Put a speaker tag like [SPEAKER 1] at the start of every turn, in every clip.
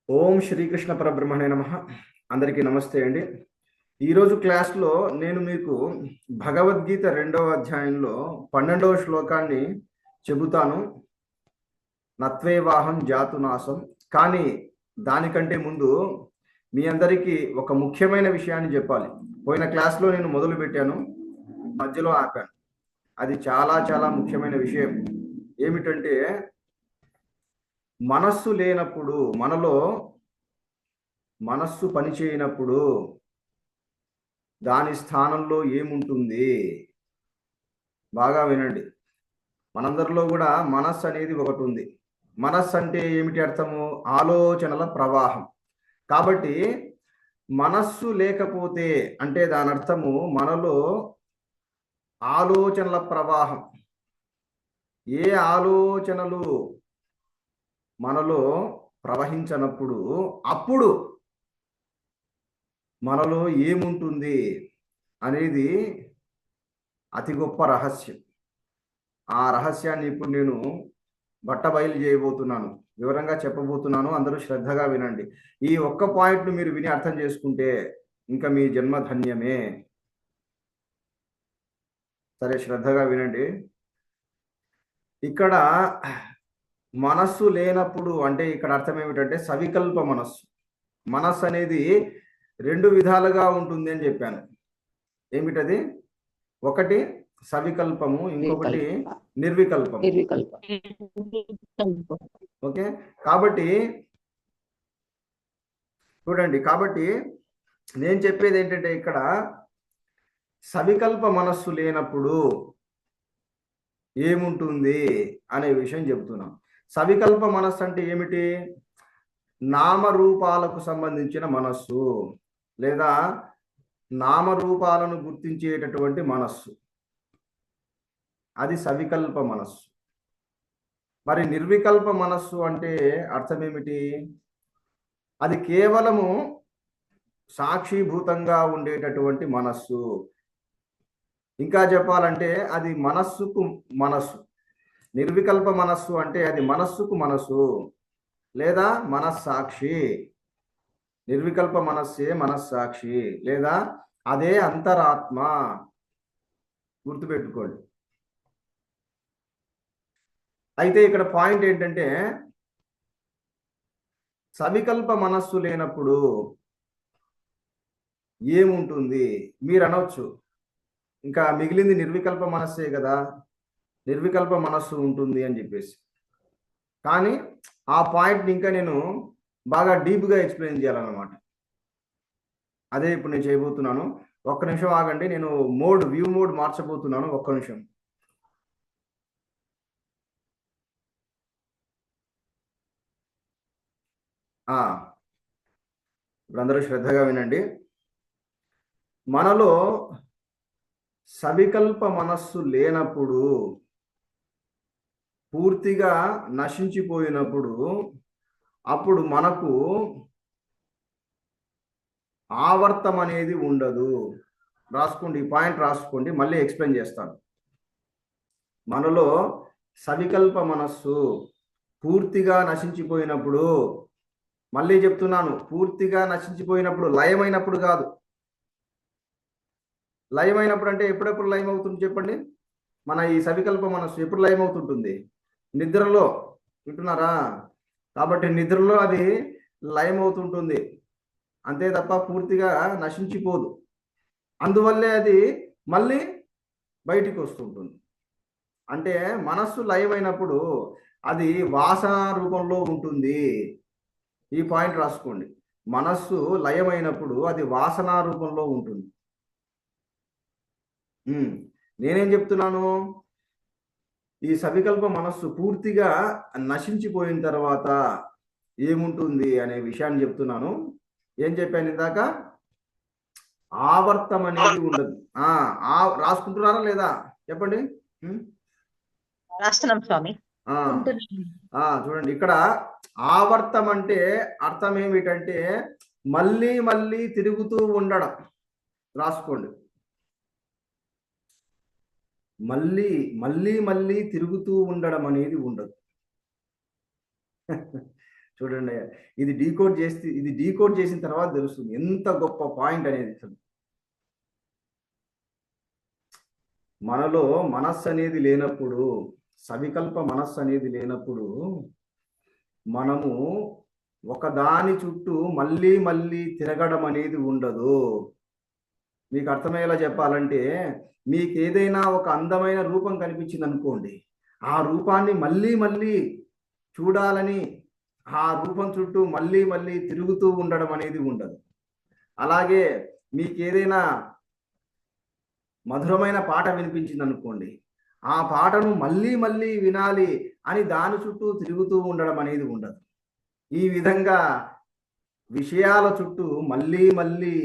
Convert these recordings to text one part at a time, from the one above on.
[SPEAKER 1] ఓం శ్రీకృష్ణ పరబ్రహ్మణే నమః. అందరికీ నమస్తే అండి. ఈరోజు క్లాస్లో నేను మీకు భగవద్గీత 2వ అధ్యాయంలో 12వ శ్లోకాన్ని చెబుతాను. నత్వేవాహం జాతునాసం. కానీ దానికంటే ముందు మీ అందరికీ ఒక ముఖ్యమైన విషయాన్ని చెప్పాలి. పోయిన క్లాస్లో నేను మొదలు పెట్టాను, మధ్యలో ఆపాను. అది చాలా చాలా ముఖ్యమైన విషయం. ఏమిటంటే మనస్సు లేనప్పుడు, మనలో మనస్సు పనిచేయనప్పుడు దాని స్థానంలో ఏముంటుంది? బాగా వినండి. మనందరిలో కూడా మనస్సు అనేది ఒకటి ఉంది. మనస్సు అంటే ఏమిటి అర్థము? ఆలోచనల ప్రవాహం. కాబట్టి మనస్సు లేకపోతే అంటే దాని అర్థము మనలో ఆలోచనల ప్రవాహం. ఏ ఆలోచనలు మనలో ప్రవహించనప్పుడు అప్పుడు మనలో ఏముంటుంది అనేది అతి గొప్ప రహస్యం. ఆ రహస్యాన్ని ఇప్పుడు నేను బట్టబయలు చేయబోతున్నాను, వివరంగా చెప్పబోతున్నాను. అందరూ శ్రద్ధగా వినండి. ఈ ఒక్క పాయింట్ను మీరు విని అర్థం చేసుకుంటే ఇంకా మీ జన్మ ధన్యమే. సరే, శ్రద్ధగా వినండి. ఇక్కడ మనస్సు లేనప్పుడు అంటే ఇక్కడ అర్థం ఏమిటంటే సవికల్ప మనస్సు. మనస్సు అనేది రెండు విధాలుగా ఉంటుంది అని చెప్పాను. ఏమిటది? ఒకటి సవికల్పము, ఇంకొకటి నిర్వికల్పము. ఓకే, కాబట్టి చూడండి. కాబట్టి నేను చెప్పేది ఏంటంటే ఇక్కడ సవికల్ప మనస్సు లేనప్పుడు ఏముంటుంది అనే విషయం చెబుతున్నాం. సవికల్ప మనస్సు అంటే ఏమిటి? నామరూపాలకు సంబంధించిన మనస్సు లేదా నామరూపాలను గుర్తించేటటువంటి మనస్సు, అది సవికల్ప మనస్సు. మరి నిర్వికల్ప మనస్సు అంటే అర్థం ఏమిటి? అది కేవలము సాక్షిభూతంగా ఉండేటటువంటి మనస్సు. ఇంకా చెప్పాలంటే అది మనస్సుకు మనస్సు. నిర్వికల్ప మనస్సు అంటే అది మనస్సుకు మనస్సు లేదా మనస్సాక్షి. నిర్వికల్ప మనస్సే మనస్సాక్షి లేదా అదే అంతరాత్మ. గుర్తుపెట్టుకోండి. అయితే ఇక్కడ పాయింట్ ఏంటంటే సవికల్ప మనస్సు లేనప్పుడు ఏముంటుంది? మీరు అనవచ్చు, ఇంకా మిగిలింది నిర్వికల్ప మనస్సే కదా, నిర్వికల్ప మనస్సు ఉంటుంది అని చెప్పేసి. కానీ ఆ పాయింట్ని ఇంకా నేను బాగా డీప్గా ఎక్స్ప్లెయిన్ చేయాలన్నమాట. అదే ఇప్పుడు నేను చేయబోతున్నాను. ఒక్క నిమిషం ఆగండి, నేను వ్యూ మోడ్ మార్చబోతున్నాను. ఒక్క నిమిషం. ఇప్పుడు అందరూ శ్రద్ధగా వినండి. మనలో సవికల్ప మనస్సు లేనప్పుడు, పూర్తిగా నశించిపోయినప్పుడు అప్పుడు మనకు ఆవర్తం అనేది ఉండదు. రాసుకోండి, ఈ పాయింట్ రాసుకోండి, మళ్ళీ ఎక్స్ప్లెయిన్ చేస్తాను. మనలో సవికల్ప మనస్సు పూర్తిగా నశించిపోయినప్పుడు, మళ్ళీ చెప్తున్నాను, పూర్తిగా నశించిపోయినప్పుడు, లయమైనప్పుడు కాదు. లయమైనప్పుడు అంటే ఎప్పుడెప్పుడు లయం అవుతుంది చెప్పండి? మన ఈ సవికల్ప మనస్సు ఎప్పుడు లయం అవుతుంటుంది? నిద్రలో. వింటున్నారా? కాబట్టి నిద్రలో అది లయం అవుతుంటుంది, అంతే తప్ప పూర్తిగా నశించిపోదు. అందువల్లే అది మళ్ళీ బయటికి వస్తుంటుంది. అంటే మనస్సు లయమైనప్పుడు అది వాసన రూపంలో ఉంటుంది. ఈ పాయింట్ రాసుకోండి. మనస్సు లయమైనప్పుడు అది వాసన రూపంలో ఉంటుంది. నేనేం చెప్తున్నాను? ఈ సవికల్ప మనస్సు పూర్తిగా నశించిపోయిన తర్వాత ఏముంటుంది అనే విషయాన్ని చెప్తున్నాను. ఏం చెప్పాను ఇందాక? ఆవర్తం అనేది ఉండదు. రాసుకుంటున్నారా లేదా చెప్పండి?
[SPEAKER 2] రాస్తున్నాం స్వామి.
[SPEAKER 1] చూడండి, ఇక్కడ ఆవర్తం అంటే అర్థం ఏమిటంటే మళ్ళీ మళ్ళీ తిరుగుతూ ఉండడం. రాసుకోండి. మళ్ళీ మళ్ళీ మళ్ళీ తిరుగుతూ ఉండడం అనేది ఉండదు. చూడండి, ఇది డీకోడ్ చేసిన తర్వాత తెలుస్తుంది ఎంత గొప్ప పాయింట్ అనేది. మనలో మనస్సు అనేది లేనప్పుడు, సవికల్ప మనస్సు అనేది లేనప్పుడు మనము ఒకదాని చుట్టూ మళ్ళీ మళ్ళీ తిరగడం అనేది ఉండదు. మీకు అర్థమయ్యేలా చెప్పాలంటే, మీకు ఏదైనా ఒక అందమైన రూపం కనిపించింది అనుకోండి, ఆ రూపాన్ని మళ్ళీ మళ్ళీ చూడాలని ఆ రూపం చుట్టూ మళ్ళీ మళ్ళీ తిరుగుతూ ఉండడం అనేది ఉండదు. అలాగే మీకు ఏదైనా మధురమైన పాట వినిపించింది అనుకోండి, ఆ పాటను మళ్ళీ మళ్ళీ వినాలి అని దాని చుట్టూ తిరుగుతూ ఉండడం అనేది ఉండదు. ఈ విధంగా విషయాల చుట్టూ మళ్ళీ మళ్ళీ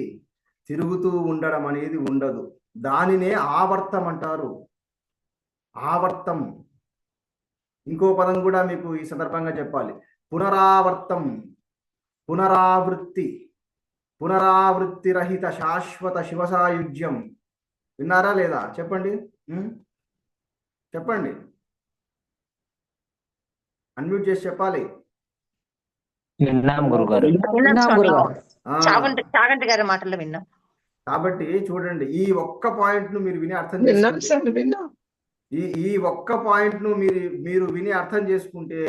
[SPEAKER 1] తిరుగుతూ ఉండడం అనేది ఉండదు. దానినే ఆవర్తం అంటారు. ఆవర్తం. ఇంకో పదం కూడా మీకు ఈ సందర్భంగా చెప్పాలి, పునరావర్తం, పునరావృత్తి, పునరావృత్తి రహిత శాశ్వత శివసాయుజ్యం. విన్నారా లేదా? చెప్పండి, చెప్పండి, అన్మ్యూట్ చేసి చెప్పాలి.
[SPEAKER 2] విన్నాం గురుగారు.
[SPEAKER 3] చాగంటి గారి మాటల్లో విన్నాం.
[SPEAKER 1] కాబట్టి చూడండి, ఈ ఒక్క పాయింట్ ను మీరు విని అర్థం చేసుకుంటే, ఈ ఒక్క పాయింట్ ను మీరు విని అర్థం చేసుకుంటే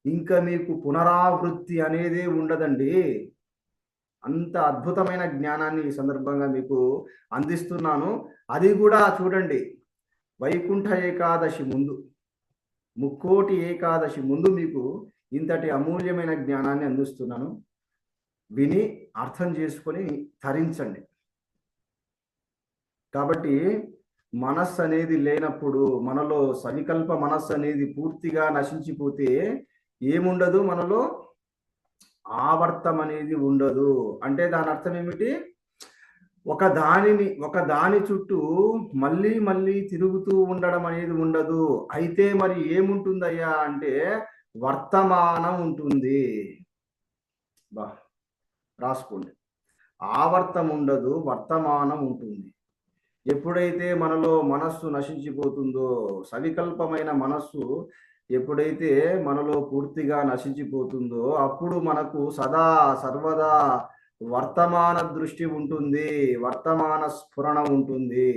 [SPEAKER 1] ఇంకా మీకు పునరావృత్తి అనేదే ఉండదండి. అంత అద్భుతమైన జ్ఞానాన్ని ఈ సందర్భంగా మీకు అందిస్తున్నాను. అది కూడా చూడండి, వైకుంఠ ఏకాదశి ముందు, ముక్కోటి ఏకాదశి ముందు మీకు ఇంతటి అమూల్యమైన జ్ఞానాన్ని అందిస్తున్నాను. విని అర్థం చేసుకొని తరించండి. కాబట్టి మనస్సు అనేది లేనప్పుడు, మనలో సవికల్ప మనస్సు అనేది పూర్తిగా నశించిపోతే ఏముండదు, మనలో ఆవర్తం అనేది ఉండదు. అంటే దాని అర్థం ఏమిటి? ఒక దాని చుట్టూ మళ్ళీ మళ్ళీ తిరుగుతూ ఉండడం అనేది ఉండదు. అయితే మరి ఏముంటుందయ్యా అంటే వర్తమానం ఉంటుంది. రాసుకోండి, ఆవర్తం ఉండదు, వర్తమానం ఉంటుంది. ఎప్పుడైతే మనలో మనస్సు నశించిపోతుందో, సవికల్పమైన మనస్సు ఎప్పుడైతే మనలో పూర్తిగా నశించిపోతుందో అప్పుడు మనకు సదా సర్వదా వర్తమాన దృష్టి ఉంటుంది, వర్తమాన స్ఫురణ ఉంటుంది.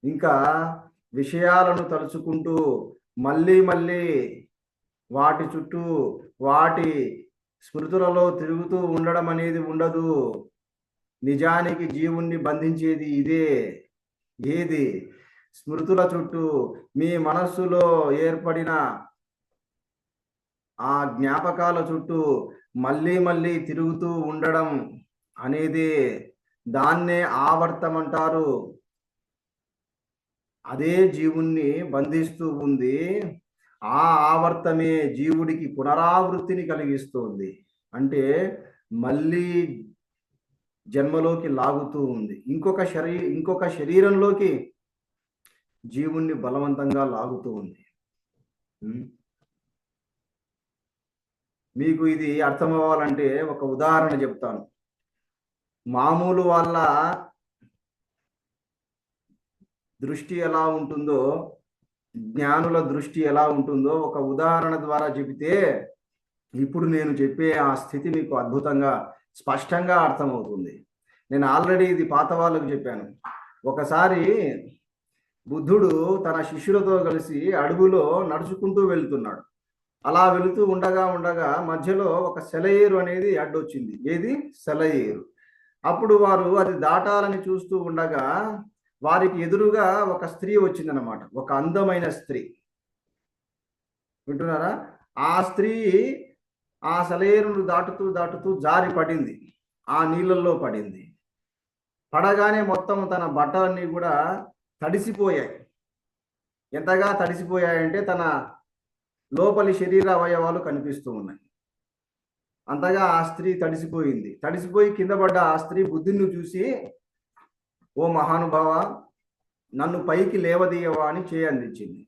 [SPEAKER 1] ఇంకా విషయాలను తలుచుకుంటూ మళ్ళీ మళ్ళీ వాటి చుట్టూ వాటి స్మృతులలో తిరుగుతూ ఉండడం అనేది ఉండదు. నిజానికి జీవుణ్ణి బంధించేది ఇదే. ఏది? స్మృతుల చుట్టూ మీ మనస్సులో ఏర్పడిన ఆ జ్ఞాపకాల చుట్టూ మళ్ళీ మళ్ళీ తిరుగుతూ ఉండడం అనేది, దాన్నే ఆవర్తం అంటారు. అదే జీవుణ్ణి బంధిస్తూ ఉంది. ఆ ఆవర్తమే జీవుడికి పునరావృత్తిని కలిగిస్తుంది. అంటే మళ్ళీ జన్మలోకి లాగుతూ ఉంది. ఇంకొక శరీరంలోకి జీవుణ్ణి బలవంతంగా లాగుతూ ఉంది. మీకు ఇది అర్థం అవ్వాలంటే ఒక ఉదాహరణ చెప్తాను. మామూలు వాళ్ళ దృష్టి ఎలా ఉంటుందో, జ్ఞానుల దృష్టి ఎలా ఉంటుందో ఒక ఉదాహరణ ద్వారా చెబితే ఇప్పుడు నేను చెప్పే ఆ స్థితి మీకు అద్భుతంగా స్పష్టంగా అర్థమవుతుంది. నేను ఆల్రెడీ ఇది పాత వాళ్ళకు చెప్పాను. ఒకసారి బుద్ధుడు తన శిష్యులతో కలిసి అడవిలో నడుచుకుంటూ వెళ్తున్నాడు. అలా వెళుతూ ఉండగా మధ్యలో ఒక సెలయేరు అనేది అడ్డొచ్చింది. ఏది? సెలయేరు. అప్పుడు వారు అది దాటాలని చూస్తూ ఉండగా వారికి ఎదురుగా ఒక స్త్రీ వచ్చిందనమాట, ఒక అందమైన స్త్రీ. వింటున్నారా? ఆ స్త్రీ ఆ సెలయేరును దాటుతూ జారి పడింది, ఆ నీళ్ళల్లో పడింది. పడగానే మొత్తం తన బట్టలన్నీ కూడా తడిసిపోయాయి. ఎంతగా తడిసిపోయాయంటే తన లోపలి శరీర అవయవాలు కనిపిస్తూ ఉన్నాయి. అంతగా ఆ స్త్రీ తడిసిపోయి కింద పడ్డ ఆ స్త్రీ బుద్ధుని చూసి, ఓ మహానుభావ, నన్ను పైకి లేవదీయవా అని అందించింది.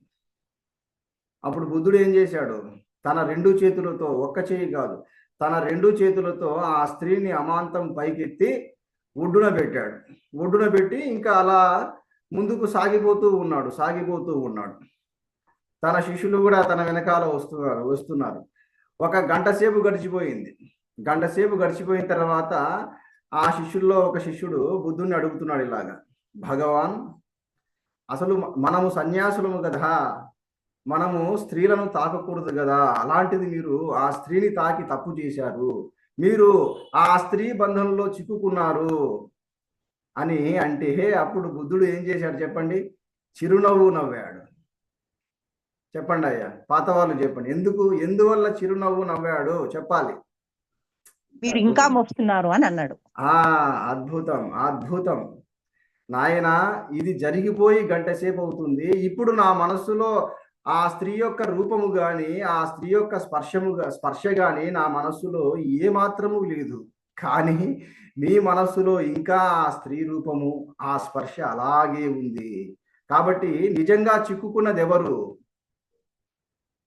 [SPEAKER 1] అప్పుడు బుద్ధుడు ఏం చేశాడు? తన రెండు చేతులతో, ఒక్క చేయి కాదు, తన రెండు చేతులతో ఆ స్త్రీని అమాంతం పైకెత్తి ఒడ్డున పెట్టాడు. ఒడ్డున పెట్టి ఇంకా అలా ముందుకు సాగిపోతూ ఉన్నాడు. తన శిష్యులు కూడా తన వెనకాల వస్తున్నారు. ఒక గంట సేపు గడిచిపోయింది. గంట సేపు గడిచిపోయిన తర్వాత ఆ శిష్యుల్లో ఒక శిష్యుడు బుద్ధుని అడుగుతున్నాడు ఇలాగా, భగవాన్, అసలు మనము సన్యాసులము కదా, మనము స్త్రీలను తాకకూడదు కదా, అలాంటిది మీరు ఆ స్త్రీని తాకి తప్పు చేశారు, మీరు ఆ స్త్రీ బంధంలో చిక్కుకున్నారు అని అంటే, అప్పుడు బుద్ధుడు ఏం చేశాడు చెప్పండి? చిరునవ్వు నవ్వాడు. చెప్పండి అయ్యా, పాత వాళ్ళు చెప్పండి, ఎందువల్ల చిరునవ్వు నవ్వాడు చెప్పాలి.
[SPEAKER 3] మీరు ఇంకా మోస్తున్నారు అని అన్నాడు.
[SPEAKER 1] అద్భుతం, అద్భుతం నాయన, ఇది జరిగిపోయి గంట సేపు అవుతుంది. ఇప్పుడు నా మనస్సులో ఆ స్త్రీ యొక్క రూపము గాని, ఆ స్త్రీ యొక్క స్పర్శ గాని నా మనస్సులో ఏ మాత్రము లేదు. కానీ మీ మనస్సులో ఇంకా ఆ స్త్రీ రూపము, ఆ స్పర్శ అలాగే ఉంది. కాబట్టి నిజంగా చిక్కుకున్నది ఎవరు?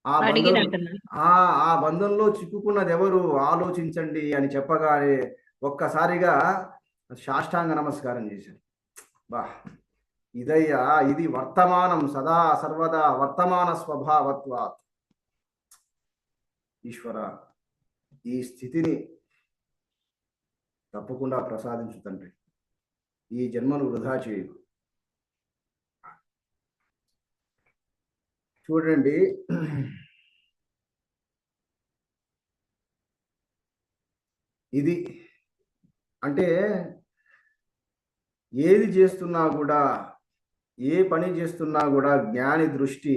[SPEAKER 1] ఆ బంధంలో చిక్కుకున్నది ఎవరు ఆలోచించండి అని చెప్పగానే ఒక్కసారిగా సాష్టాంగ నమస్కారం చేశారు. బా, ఇదయ్యా, ఇది వర్తమానం, సదా సర్వదా వర్తమాన స్వభావత్వాత్. ఈశ్వర, ఈ స్థితిని తప్పకుండా ప్రసాదించు తండ్రి, ఈ జన్మను వృధా చేయకు. చూడండి, ఇది అంటే ఏది చేస్తున్నా కూడా, ఏ పని చేస్తున్నా కూడా జ్ఞాని దృష్టి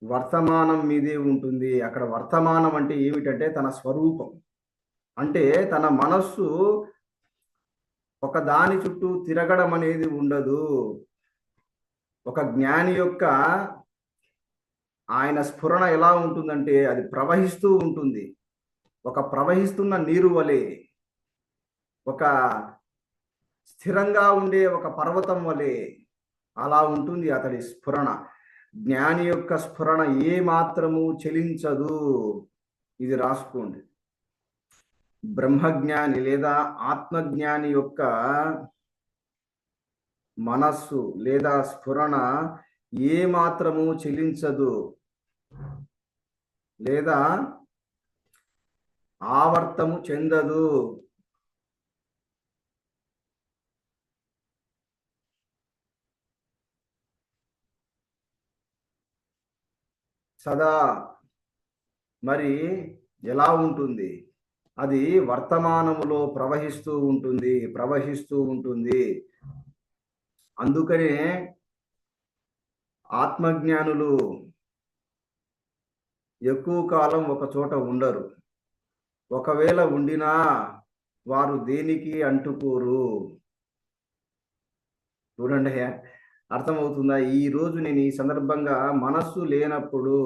[SPEAKER 1] వర్తమానం మీదే ఉంటుంది. అక్కడ వర్తమానం అంటే ఏమిటంటే తన స్వరూపం. అంటే తన మనస్సు ఒక దాని చుట్టూ తిరగడం అనేది ఉండదు. ఒక జ్ఞాని యొక్క ఆయన స్ఫురణ ఎలా ఉంటుందంటే అది ప్రవహిస్తూ ఉంటుంది. ఒక ప్రవహిస్తున్న నీరు వలె, ఒక స్థిరంగా ఉండే ఒక పర్వతం వలె అలా ఉంటుంది అతడి స్ఫురణ. జ్ఞాని యొక్క స్ఫురణ ఏ మాత్రము చెలించదు. ఇది రాసుకోండి. బ్రహ్మజ్ఞాని లేదా ఆత్మజ్ఞాని యొక్క మనస్సు లేదా స్ఫురణ ఏ మాత్రము చెలించదు లేదా ఆవర్తము చెందదు. సదా మరి ఎలా ఉంటుంది? అది వర్తమానములో ప్రవహిస్తూ ఉంటుంది. అందుకనే ఆత్మజ్ఞానులు ఎక్కువ కాలం ఒక చోట ఉండరు. ఒకవేళ ఉండినా వారు దేనికి అంటుకోరు. చూడండి, అర్థమవుతుందా? ఈ రోజు నేను ఈ సందర్భంగా మనస్సు లేనప్పుడు,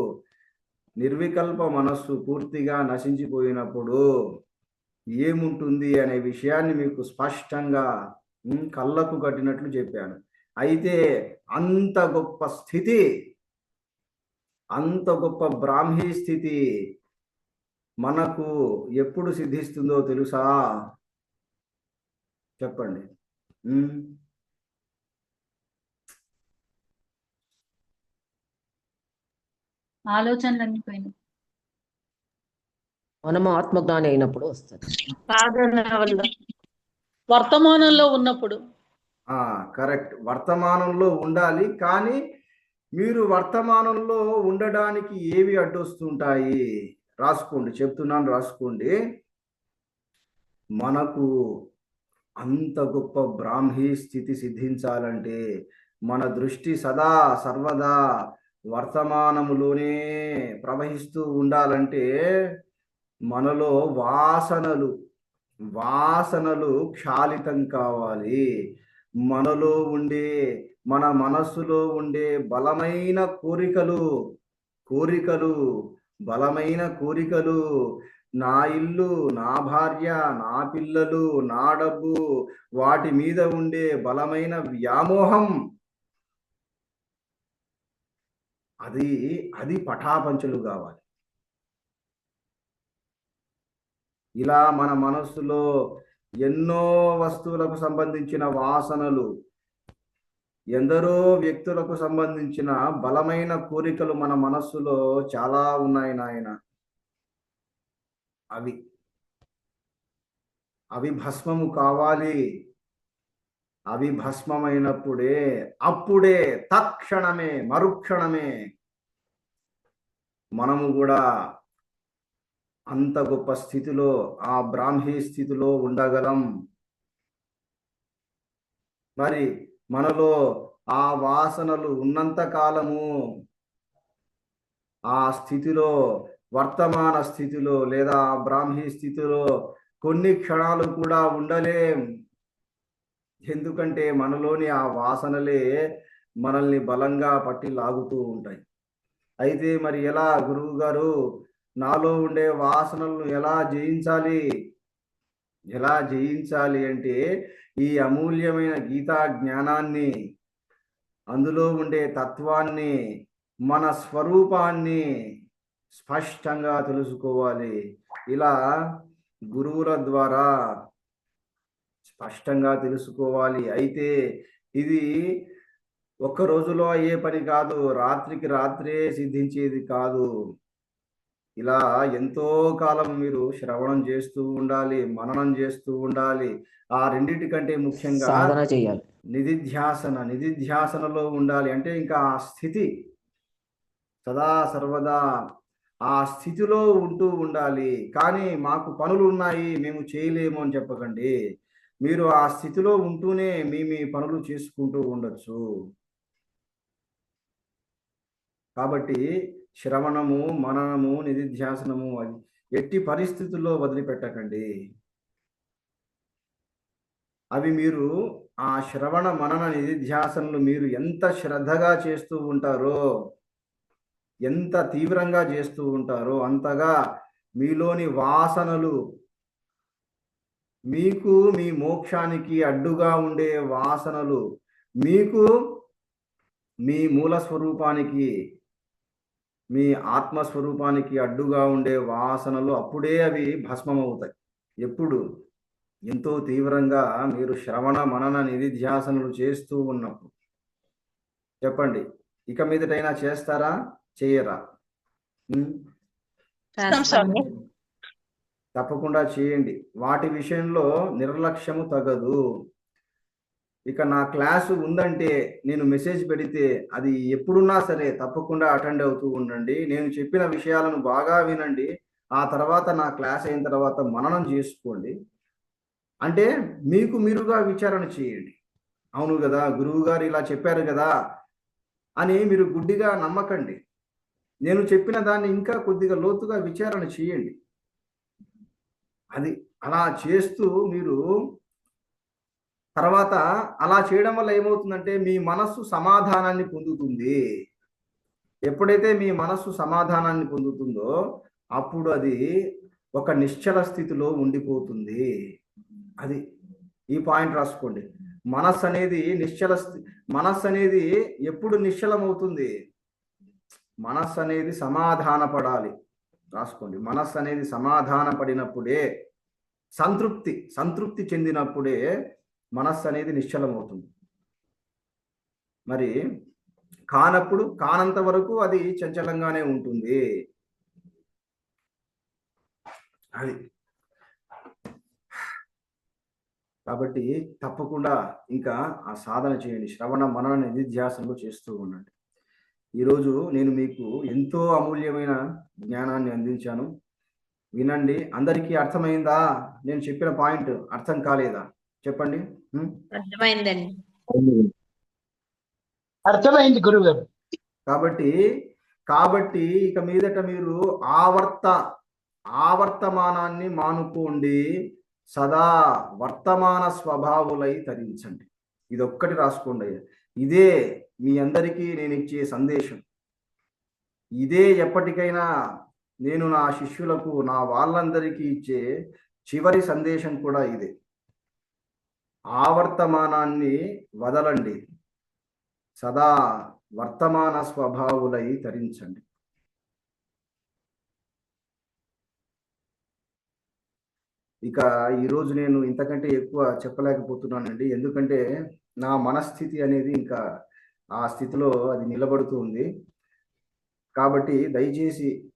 [SPEAKER 1] నిర్వికల్ప మనస్సు పూర్తిగా నశించిపోయినప్పుడు ఏముంటుంది అనే విషయాన్ని మీకు స్పష్టంగా కళ్ళకు కట్టినట్లు చెప్పాను. అయితే అంత గొప్ప స్థితి, అంత గొప్ప బ్రాహ్మీ స్థితి మనకు ఎప్పుడు సిద్ధిస్తుందో తెలుసా? చెప్పండి.
[SPEAKER 4] ఆలోచనలన్నీ పోయినాయి.
[SPEAKER 5] మనము ఆత్మజ్ఞాని అయినప్పుడు వస్తుంది.
[SPEAKER 4] వర్తమానంలో ఉన్నప్పుడు.
[SPEAKER 1] కరెక్ట్, వర్తమానంలో ఉండాలి. కానీ మీరు వర్తమానంలో ఉండడానికి ఏవి అడ్డొస్తుంటాయి? రాసుకోండి, చెప్తున్నాను, రాసుకోండి. మనకు అంత గొప్ప బ్రాహ్మీ స్థితి సిద్ధించాలంటే మన దృష్టి సదా సర్వదా వర్తమానములోనే ప్రవహిస్తూ ఉండాలంటే మనలో వాసనలు క్షాళితం కావాలి. మనలో ఉండే, మన మనస్సులో ఉండే బలమైన బలమైన కోరికలు, నా ఇల్లు, నా భార్య, నా పిల్లలు, నా డబ్బు, వాటి మీద ఉండే బలమైన వ్యామోహం, అది పటాపంచలు కావాలి. ఇలా మన మనస్సులో ఎన్నో వస్తువులకు సంబంధించిన వాసనలు, ఎందరో వ్యక్తులకు సంబంధించిన బలమైన కోరికలు మన మనస్సులో చాలా ఉన్నాయి నాయన. అవి అవి భస్మము కావాలి. అవి భస్మమైనప్పుడే, అప్పుడే, తక్షణమే, మరుక్షణమే మనము కూడా అంత గొప్ప స్థితిలో, ఆ బ్రాహ్మీ స్థితిలో ఉండగలం. మరి మనలో ఆ వాసనలు ఉన్నంత కాలము ఆ స్థితిలో, వర్తమాన స్థితిలో లేదా బ్రాహ్మీ స్థితిలో కొన్ని క్షణాలు కూడా ఉండలేం. ఎందుకంటే మనలోని ఆ వాసనలే మనల్ని బలంగా పట్టి లాగుతూ ఉంటాయి. అయితే మరి ఎలా గురువు గారు, నాలో ఉండే వాసనలను ఎలా జయించాలి? ఎలా జయించాలి అంటే ఈ అమూల్యమైన గీతా జ్ఞానాన్ని, అందులో ఉండే తత్వాన్ని, మన స్వరూపాన్ని స్పష్టంగా తెలుసుకోవాలి. ఇలా గురువుల ద్వారా స్పష్టంగా తెలుసుకోవాలి. అయితే ఇది ఒక్క రోజులో అయ్యే పని కాదు, రాత్రికి రాత్రే సిద్ధించేది కాదు. ఇలా ఎంతో కాలం మీరు శ్రవణం చేస్తూ ఉండాలి, మననం చేస్తూ ఉండాలి. ఆ రెండిటికంటే ముఖ్యంగా
[SPEAKER 5] సాధన చేయాలి.
[SPEAKER 1] నిధిధ్యాసనలో ఉండాలి. అంటే ఇంకా ఆ స్థితి సదా సర్వదా ఆ స్థితిలో ఉంటూ ఉండాలి. కానీ మాకు పనులు ఉన్నాయి, మేము చేయలేము అని చెప్పకండి. మీరు ఆ స్థితిలో ఉంటూనే మీ పనులు చేసుకుంటూ ఉండొచ్చు. కాబట్టి శ్రవణము, మననము, నిధిధ్యాసనము అది ఎట్టి పరిస్థితుల్లో వదిలిపెట్టకండి. అవి మీరు ఆ శ్రవణ మనన నిధిధ్యాసనలు మీరు ఎంత శ్రద్ధగా చేస్తూ ఉంటారో, ఎంత తీవ్రంగా చేస్తూ ఉంటారో అంతగా మీలోని వాసనలు, మీకు మీ మోక్షానికి అడ్డుగా ఉండే వాసనలు, మీకు మీ మూల స్వరూపానికి, మీ ఆత్మస్వరూపానికి అడ్డుగా ఉండే వాసనలు అప్పుడే అవి భస్మమవుతాయి. ఎప్పుడు? ఎంతో తీవ్రంగా మీరు శ్రవణ మనన నిధిధ్యాసనలు చేస్తూ ఉన్నప్పుడు. చెప్పండి, ఇక మీదటైనా చేస్తారా, చేయరా? తప్పకుండా చేయండి. వాటి విషయంలో నిర్లక్ష్యము తగదు. ఇక నా క్లాసు ఉందంటే నేను మెసేజ్ పెడితే అది ఎప్పుడున్నా సరే తప్పకుండా అటెండ్ అవుతూ ఉండండి. నేను చెప్పిన విషయాలను బాగా వినండి. ఆ తర్వాత నా క్లాస్ అయిన తర్వాత మననం చేసుకోండి. అంటే మీకు మీరుగా విచారణ చేయండి. అవును కదా, గురువు గారు ఇలా చెప్పారు కదా అని మీరు గుడ్డిగా నమ్మకండి. నేను చెప్పిన దాన్ని ఇంకా కొద్దిగా లోతుగా విచారణ చేయండి. అది అలా చేస్తూ మీరు తర్వాత అలా చేయడం వల్ల ఏమవుతుందంటే మీ మనస్సు సమాధానాన్ని పొందుతుంది. ఎప్పుడైతే మీ మనస్సు సమాధానాన్ని పొందుతుందో అప్పుడు అది ఒక నిశ్చల స్థితిలో ఉండిపోతుంది. అది ఈ పాయింట్ రాసుకోండి. మనస్సు అనేది మనస్సు అనేది ఎప్పుడు నిశ్చలమవుతుంది? మనస్సు అనేది సమాధాన పడాలి. రాసుకోండి. మనస్సు అనేది సమాధాన పడినప్పుడే, సంతృప్తి చెందినప్పుడే మనస్సు అనేది నిశ్చలమవుతుంది. మరి కానంత వరకు అది చంచలంగానే ఉంటుంది. అది కాబట్టి తప్పకుండా ఇంకా ఆ సాధన చేయండి. శ్రవణ మనన నిధిధ్యాసనలు చేస్తూ ఉండండి. ఈరోజు నేను మీకు ఎంతో అమూల్యమైన జ్ఞానాన్ని అందించాను. వినండి. అందరికీ అర్థమైందా? నేను చెప్పిన పాయింట్ అర్థం కాలేదా? చెప్పండి.
[SPEAKER 4] అర్థమైందండి.
[SPEAKER 6] అర్థమైంది గురుగారు.
[SPEAKER 1] కాబట్టి ఇక మీదట మీరు ఆవర్తమానాన్ని మానుకోండి. సదా వర్తమాన స్వభావులై తరించండి. ఇదొక్కటి రాసుకోండి. ఇదే మీ అందరికీ నేను ఇచ్చే సందేశం. ఇదే ఎప్పటికైనా నేను నా శిష్యులకు, నా వాళ్ళందరికీ ఇచ్చే చివరి సందేశం కూడా ఇదే. ఆవర్తమానాన్ని వదలండి. సదా వర్తమాన స్వభావులై తరించండి. ఇక ఈరోజు నేను ఇంతకంటే ఎక్కువ చెప్పలేకపోతున్నానండి. ఎందుకంటే నా మనస్థితి అనేది ఇంకా ఆ స్థితిలో అది నిలబడుతూ ఉంది. కాబట్టి దయచేసి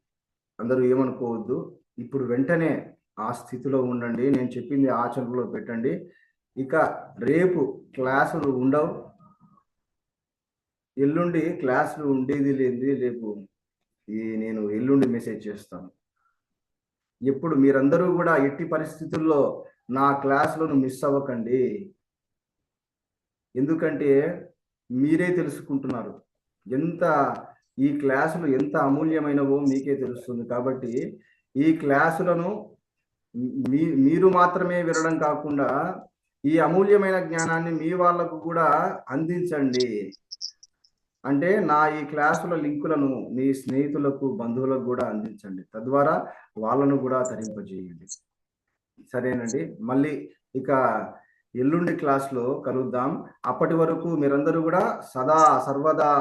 [SPEAKER 1] అందరూ ఏమనుకోవద్దు. ఇప్పుడు వెంటనే ఆ స్థితిలో ఉండండి. నేను చెప్పింది ఆచరణలో పెట్టండి. ఇక రేపు క్లాసులు ఉండవు. ఎల్లుండి క్లాసులు ఉండేది లేనిది రేపు నేను ఎల్లుండి మెసేజ్ చేస్తాను. ఎప్పుడు మీరందరూ కూడా ఎట్టి పరిస్థితుల్లో నా క్లాసులను మిస్ అవ్వకండి. ఎందుకంటే మీరే తెలుసుకుంటున్నారు ఈ క్లాసులు ఎంత అమూల్యమైనవో మీకే తెలుస్తుంది. కాబట్టి ఈ క్లాసులను మీరు మాత్రమే వినడం కాకుండా ఈ అమూల్యమైన జ్ఞానాన్ని మీ వాళ్ళకు కూడా అందించండి. అంటే నా ఈ క్లాసుల లింకులను మీ స్నేహితులకు, బంధువులకు కూడా అందించండి. తద్వారా వాళ్ళను కూడా తరింపజేయండి. సరేనండి. మళ్ళీ ఇక ఎల్లుండి క్లాస్లో కలుద్దాం. అప్పటి వరకు మీరందరూ కూడా సదా సర్వదా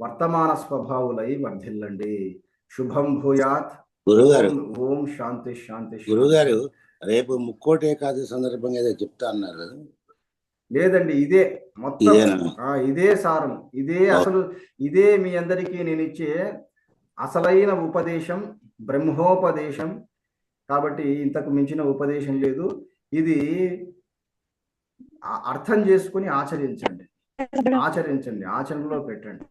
[SPEAKER 1] వర్తమాన స్వభావులై వర్ధిల్లండి. శుభం భూయాత్.
[SPEAKER 6] గురుగారు
[SPEAKER 1] ఓం శాంతి శాంతి.
[SPEAKER 6] గురుగారు రేపు ముక్కోటి ఏకాదశి సందర్భంగా ఏదో చెప్తా అన్నారు కదా?
[SPEAKER 1] లేదండి, ఇదే మొత్తం
[SPEAKER 6] ఇదేనా?
[SPEAKER 1] ఇదే సారం, ఇదే అసలు, ఇదే మీ అందరికీ నేను ఇచ్చే అసలైన ఉపదేశం, బ్రహ్మోపదేశం. కాబట్టి ఇంతకు మించిన ఉపదేశం లేదు. ఇది అర్థం చేసుకుని ఆచరించండి, ఆచరణలో పెట్టండి.